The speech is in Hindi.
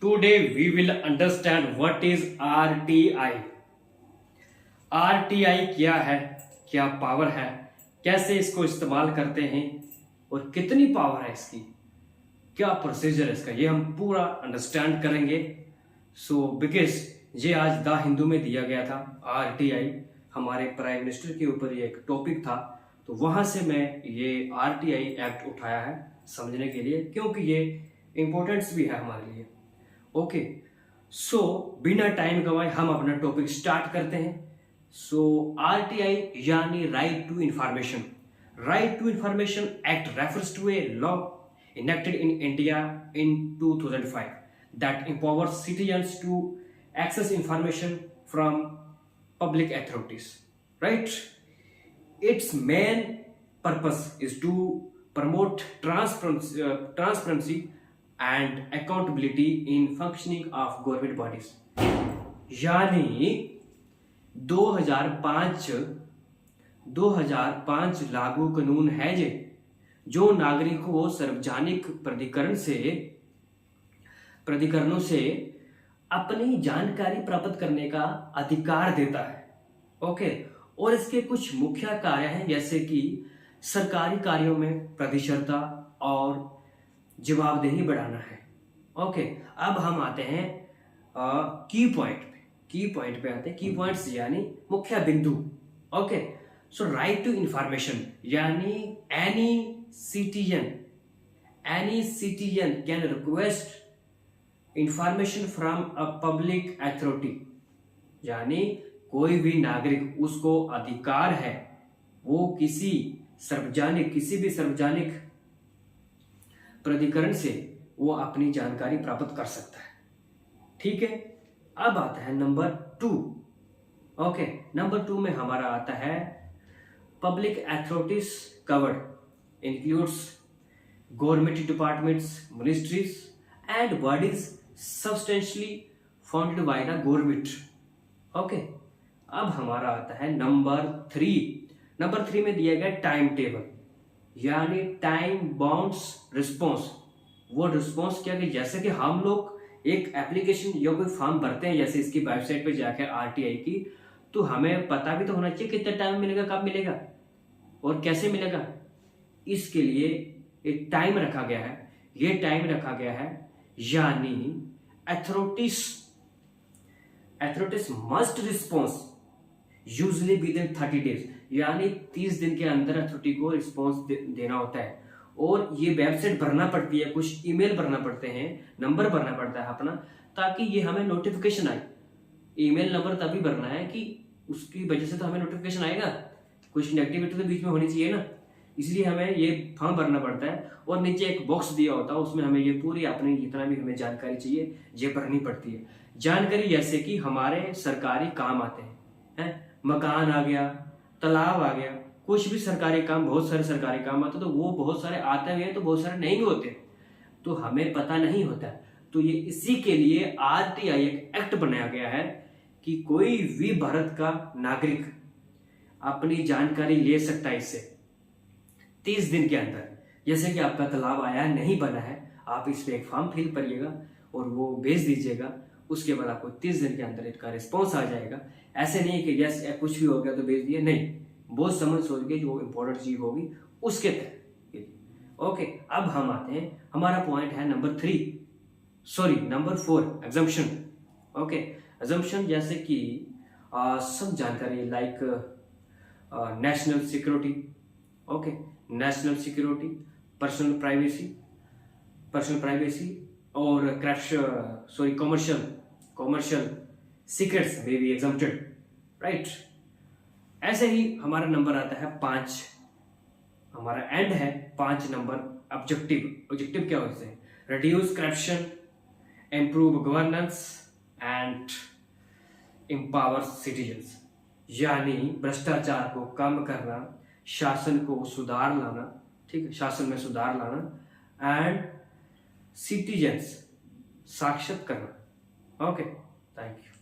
Today we will understand what is RTI. RTI क्या है, क्या पावर है, कैसे इसको इस्तेमाल करते हैं और कितनी पावर है इसकी, क्या प्रोसीजर है इसका, ये हम पूरा अंडरस्टैंड करेंगे। बिकॉज ये आज द हिंदू में दिया गया था। RTI हमारे प्राइम मिनिस्टर के ऊपर ये एक टॉपिक था, तो वहां से मैं ये RTI एक्ट उठाया है समझने के लिए, क्योंकि ये इंपॉर्टेंस भी है हमारे लिए। ओके, बिना टाइम गवाए हम अपना टॉपिक स्टार्ट करते हैं। RTI यानी right to information. Right to information act refers to a law enacted in India in 2005 that empowers citizens to access information from public authorities. Right? Its main purpose is to promote transparency and accountability in functioning of government bodies. यानी 2005 लागू कानून है जो नागरिकों को सार्वजनिक प्राधिकरणों से अपनी जानकारी प्राप्त करने का अधिकार देता है। ओके, और इसके कुछ मुख्य कार्य हैं, जैसे कि सरकारी कार्यों में पारदर्शिता और जवाबदेही बढ़ाना है। ओके, अब हम आते हैं की पॉइंट पे आते हैं। की पॉइंट्स यानी मुख्य बिंदु। ओके, राइट टू इंफॉर्मेशन यानी any citizen can request information from a public authority, यानी कोई भी नागरिक, उसको अधिकार है वो किसी भी सार्वजनिक प्राधिकरण से वो अपनी जानकारी प्राप्त कर सकता है। ठीक है, अब आता है नंबर 2। ओके, नंबर 2 में हमारा आता है public authorities covered includes government departments, ministries and bodies substantially funded by the government. Okay, अब हमारा आता है नंबर 3। नंबर 3 में दिया गया टाइम टेबल, यानी टाइम बाउंड्स रिस्पॉन्स। वो रिस्पॉन्स क्या कि जैसे कि हम लोग एक एप्लीकेशन या कोई फॉर्म भरते हैं, जैसे इसकी वेबसाइट पे जाकर RTI की, तो हमें पता भी तो होना चाहिए कितना टाइम मिलेगा, कब मिलेगा और कैसे मिलेगा। इसके लिए एक टाइम रखा गया है। ये टाइम रखा गया है यानी authorities must response usually with in 30 days, यानी 30 दिन के अंदर अथॉरिटी को रिस्पॉन्स देना होता है। और ये वेबसाइट भरना पड़ती है, कुछ ईमेल भरना पड़ते हैं, नंबर भरना पड़ता है अपना, ताकि ये हमें नोटिफिकेशन आए। ईमेल नंबर तभी भरना है कि उसकी वजह से तो हमें नोटिफिकेशन आएगा, कुछ नेगेटिविटी तो बीच में होनी चाहिए ना, इसलिए हमें ये फॉर्म भरना पड़ता है। और नीचे एक बॉक्स दिया होता है, उसमें हमें ये पूरी अपनी जितना भी हमें जानकारी चाहिए ये भरनी पड़ती है। जानकारी जैसे कि हमारे सरकारी काम आते हैं, मकान आ गया, तालाब आ गया, कुछ भी सरकारी काम, बहुत सारे सरकारी काम आते हैं, तो वो बहुत सारे आते हुए हैं तो बहुत सारे नहीं भी होते, तो हमें पता नहीं होता। तो ये इसी के लिए RTI एक एक्ट बनाया गया है कि कोई भी भारत का नागरिक अपनी जानकारी ले सकता है इससे 30 दिन के अंदर। जैसे कि आपका तालाब आया नहीं बना है, आप इस पे एक फॉर्म फिल करिएगा और वो भेज दीजिएगा, उसके बाद आपको 30 दिन के अंदर इसका रिस्पॉन्स आ जाएगा। ऐसे नहीं कि जैसे कुछ भी हो गया तो भेज दिया, नहीं, बहुत समझ सोच के जो इंपॉर्टेंट चीज होगी उसके तहत। ओके, अब हम आते हैं, हमारा पॉइंट है नंबर 4 एग्जम्पशन। ओके, एग्जम्पशन जैसे कि सब जानकारी like national security, okay, national security, personal privacy और कॉमर्शियल सीक्रेट्स में भी एग्जम्प्टेड। राइट, ऐसे ही हमारा नंबर आता है 5। हमारा एंड है 5 नंबर ऑब्जेक्टिव क्या होते हैं? Reduce corruption, improve governance and empower citizens, यानी भ्रष्टाचार को कम करना, शासन को सुधार लाना, ठीक है, शासन में सुधार लाना एंड सिटीजन्स साक्षर करना। Okay, thank you.